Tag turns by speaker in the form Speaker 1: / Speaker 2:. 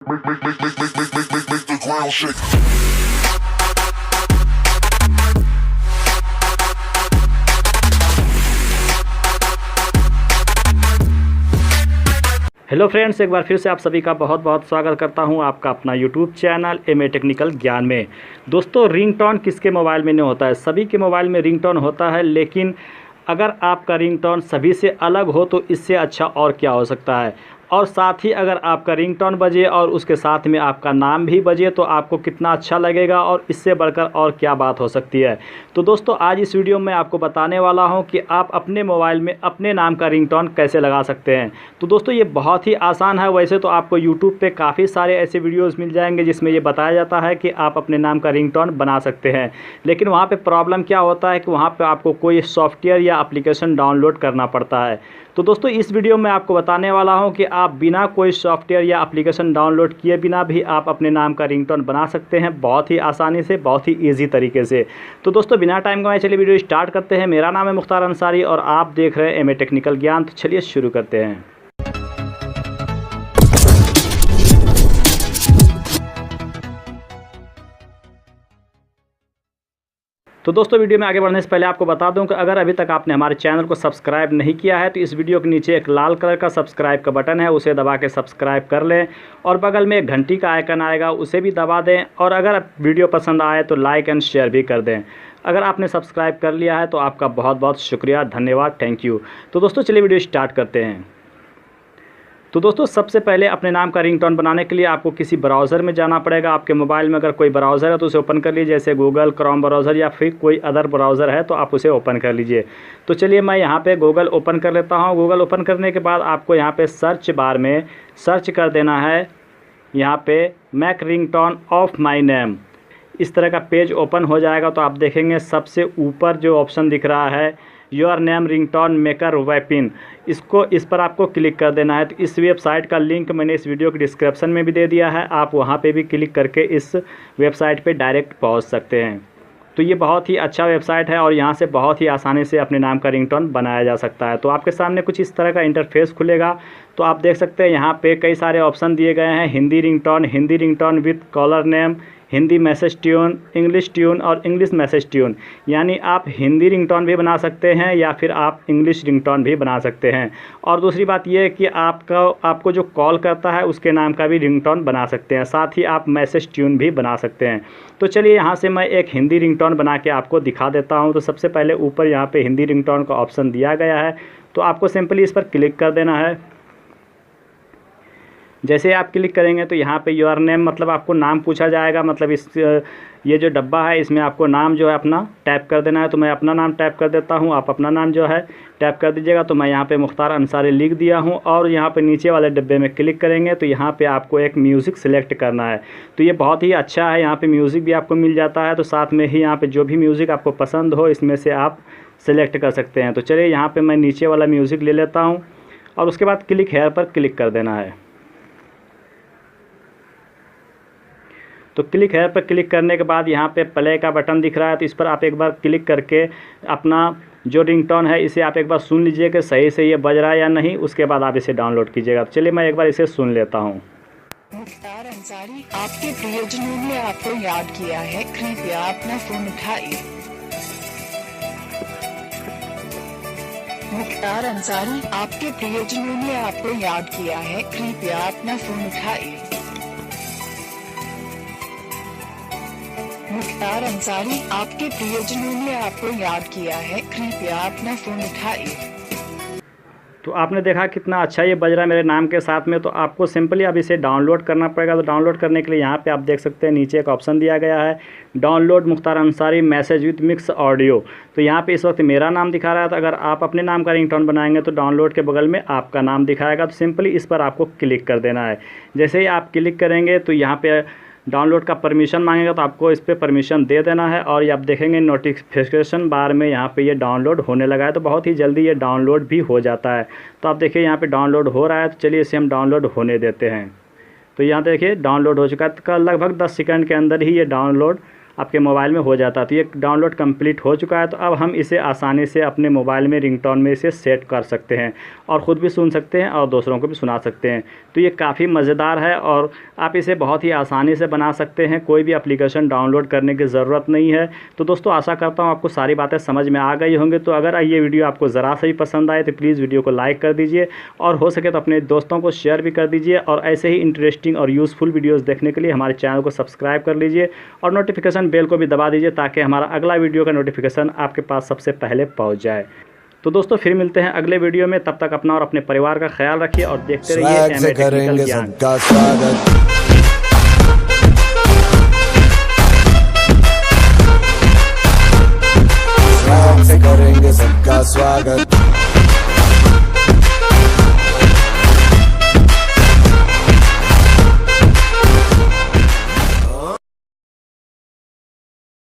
Speaker 1: Make the ground shake.
Speaker 2: Hello friends, एक बार फिर से आप सभी का बहुत बहुत स्वागत करता हूं आपका अपना यूट्यूब चैनल एमए टेक्निकल ज्ञान में। दोस्तों, रिंगटोन किसके मोबाइल में नहीं होता है? सभी के मोबाइल में रिंगटोन होता है, लेकिन अगर आपका रिंगटोन सभी से अलग हो तो इससे अच्छा और क्या हो सकता है। और साथ ही अगर आपका रिंगटोन बजे और उसके साथ में आपका नाम भी बजे तो आपको कितना अच्छा लगेगा और इससे बढ़कर और क्या बात हो सकती है। तो दोस्तों, आज इस वीडियो में आपको बताने वाला हूं कि आप अपने मोबाइल में अपने नाम का रिंगटोन कैसे लगा सकते हैं। तो दोस्तों, ये बहुत ही आसान है। वैसे तो आपको यूट्यूब पे काफ़ी सारे ऐसे वीडियोज़ मिल जाएंगे जिसमें ये बताया जाता है कि आप अपने नाम का रिंगटोन बना सकते हैं, लेकिन वहाँ पर प्रॉब्लम क्या होता है कि वहाँ पर आपको कोई सॉफ्टवेयर या एप्लीकेशन डाउनलोड करना पड़ता है। तो दोस्तों, इस वीडियो में आपको बताने वाला हूं कि आप बिना कोई सॉफ्टवेयर या एप्लीकेशन डाउनलोड किए बिना भी आप अपने नाम का रिंगटोन बना सकते हैं, बहुत ही आसानी से, बहुत ही इजी तरीके से। तो दोस्तों, बिना टाइम गंवाए चलिए वीडियो स्टार्ट करते हैं। मेरा नाम है मुख्तार अंसारी और आप देख रहे हैं एमए टेक्निकल ज्ञान। तो चलिए शुरू करते हैं। तो दोस्तों, वीडियो में आगे बढ़ने से पहले आपको बता दूं कि अगर अभी तक आपने हमारे चैनल को सब्सक्राइब नहीं किया है तो इस वीडियो के नीचे एक लाल कलर का सब्सक्राइब का बटन है, उसे दबा के सब्सक्राइब कर लें और बगल में एक घंटी का आइकन आएगा, उसे भी दबा दें। और अगर वीडियो पसंद आए तो लाइक एंड शेयर भी कर दें। अगर आपने सब्सक्राइब कर लिया है तो आपका बहुत बहुत शुक्रिया, धन्यवाद, थैंक यू। तो दोस्तों, चलिए वीडियो स्टार्ट करते हैं। तो दोस्तों, सबसे पहले अपने नाम का रिंगटोन बनाने के लिए आपको किसी ब्राउज़र में जाना पड़ेगा। आपके मोबाइल में अगर कोई ब्राउज़र है तो उसे ओपन कर लीजिए, जैसे गूगल क्रोम ब्राउज़र या फिर कोई अदर ब्राउज़र है तो आप उसे ओपन कर लीजिए। तो चलिए मैं यहाँ पे गूगल ओपन कर लेता हूँ। गूगल ओपन करने के बाद आपको यहाँ पे सर्च बार में सर्च कर देना है, यहाँ पे make ringtone of my name. इस तरह का पेज ओपन हो जाएगा तो आप देखेंगे सबसे ऊपर जो ऑप्शन दिख रहा है, योर नेम रिंगटोन मेकर वेपिन, इस पर आपको क्लिक कर देना है। तो इस वेबसाइट का लिंक मैंने इस वीडियो के डिस्क्रिप्शन में भी दे दिया है, आप वहां पे भी क्लिक करके इस वेबसाइट पे डायरेक्ट पहुंच सकते हैं। तो ये बहुत ही अच्छा वेबसाइट है और यहाँ से बहुत ही आसानी से अपने नाम का रिंगटोन बनाया जा सकता है। तो आपके सामने कुछ इस तरह का इंटरफेस खुलेगा। तो आप देख सकते हैं यहाँ पे कई सारे ऑप्शन दिए गए हैं, Hindi ringtone with caller name, Hindi message tune, English tune और इंग्लिश मैसेज ट्यून। यानी आप हिंदी रिंगटोन भी बना सकते हैं या फिर आप इंग्लिश रिंगटोन भी बना सकते हैं। और दूसरी बात यह है कि आपको जो कॉल करता है उसके नाम का भी रिंगटोन बना सकते हैं, साथ ही आप मैसेज ट्यून भी बना सकते हैं। तो चलिए यहाँ से मैं एक हिंदी रिंगटोन बना के आपको दिखा देता हूँ। तो सबसे पहले ऊपर यहाँ पे हिंदी रिंगटोन का ऑप्शन दिया गया है, तो आपको सिंपली इस पर क्लिक कर देना है। जैसे आप क्लिक करेंगे तो यहाँ पे योर नेम मतलब आपको नाम पूछा जाएगा, मतलब ये जो डब्बा है इसमें आपको नाम जो है अपना टैप कर देना है। तो मैं अपना नाम टैप कर देता हूँ, आप अपना नाम जो है टैप कर दीजिएगा। तो मैं यहाँ पे मुख्तार अंसारी लिख दिया हूँ और यहाँ पे नीचे वाले डब्बे में क्लिक करेंगे तो यहाँ पे आपको एक म्यूज़िक सिलेक्ट करना है। तो ये बहुत ही अच्छा है, यहाँ पे म्यूज़िक भी आपको मिल जाता है। तो साथ में ही यहाँ पे जो भी म्यूज़िक आपको पसंद हो इसमें से आप सेलेक्ट कर सकते हैं। तो चलिए यहाँ पर मैं नीचे वाला म्यूज़िक ले लेता हूँ और उसके बाद क्लिक हेयर पर क्लिक कर देना है। तो क्लिक हेयर पर क्लिक करने के बाद यहाँ पे प्ले का बटन दिख रहा है, तो इस पर आप एक बार क्लिक करके अपना जो रिंगटोन है इसे आप एक बार सुन लीजिए कि सही से ये बज रहा है या नहीं, उसके बाद आप इसे डाउनलोड कीजिएगा। तो चलिए मैं एक बार इसे सुन लेता हूँ।
Speaker 3: मुख्तार अंसारी आपके प्रियजनों ने आपको याद किया है, कृपया अपना फोन उठाइए। मुख्तार अंसारी आपके प्रियजनों ने आपको याद किया है, कृपया अपना फोन उठाइए। मुख्तार अंसारी आपके प्रियजनों ने आपको याद किया है, कृपया अपना फ़ोन उठाइए।
Speaker 2: तो आपने देखा कितना अच्छा ये बज रहा है मेरे नाम के साथ में। तो आपको सिंपली अब इसे डाउनलोड करना पड़ेगा। तो डाउनलोड करने के लिए यहाँ पे आप देख सकते हैं नीचे एक ऑप्शन दिया गया है, download Mukhtar Ansari message with mix audio. तो यहाँ पे इस वक्त मेरा नाम दिखा रहा है, तो अगर आप अपने नाम का रिंगटोन बनाएंगे तो डाउनलोड के बगल में आपका नाम दिखाएगा। तो सिंपली इस पर आपको क्लिक कर देना है। जैसे ही आप क्लिक करेंगे तो यहाँ पर डाउनलोड का परमिशन मांगेगा, तो आपको इस पर परमिशन दे देना है। और ये आप देखेंगे नोटिफिकेशन बार में यहाँ पे ये डाउनलोड होने लगा है, तो बहुत ही जल्दी ये डाउनलोड भी हो जाता है। तो आप देखिए यहाँ पे डाउनलोड हो रहा है, तो चलिए इसे हम डाउनलोड होने देते हैं। तो यहाँ देखिए डाउनलोड हो चुका है, लगभग 10 सेकंड के अंदर ही ये डाउनलोड आपके मोबाइल में हो जाता है। तो ये डाउनलोड कंप्लीट हो चुका है। तो अब हम इसे आसानी से अपने मोबाइल में रिंगटोन में इसे सेट कर सकते हैं और ख़ुद भी सुन सकते हैं और दूसरों को भी सुना सकते हैं। तो ये काफ़ी मज़ेदार है और आप इसे बहुत ही आसानी से बना सकते हैं, कोई भी एप्लीकेशन डाउनलोड करने की ज़रूरत नहीं है। तो दोस्तों आशा करता हूँ आपको सारी बातें समझ में आ गई होंगी। तो अगर ये वीडियो आपको ज़रा सा भी पसंद आए तो प्लीज़ वीडियो को लाइक कर दीजिए और हो सके तो अपने दोस्तों को शेयर भी कर दीजिए। और ऐसे ही इंटरेस्टिंग और यूज़फुल वीडियोज़ देखने के लिए हमारे चैनल को सब्सक्राइब कर लीजिए और नोटिफिकेशन बेल को भी दबा दीजिए ताकि हमारा अगला वीडियो का नोटिफिकेशन आपके पास सबसे पहले पहुँच जाए। तो दोस्तों फिर मिलते हैं अगले वीडियो में, तब तक अपना और अपने परिवार का ख्याल रखिए और देखते रहिए MA टेक्निकल ज्ञान।
Speaker 1: करेंगे सबका स्वागत।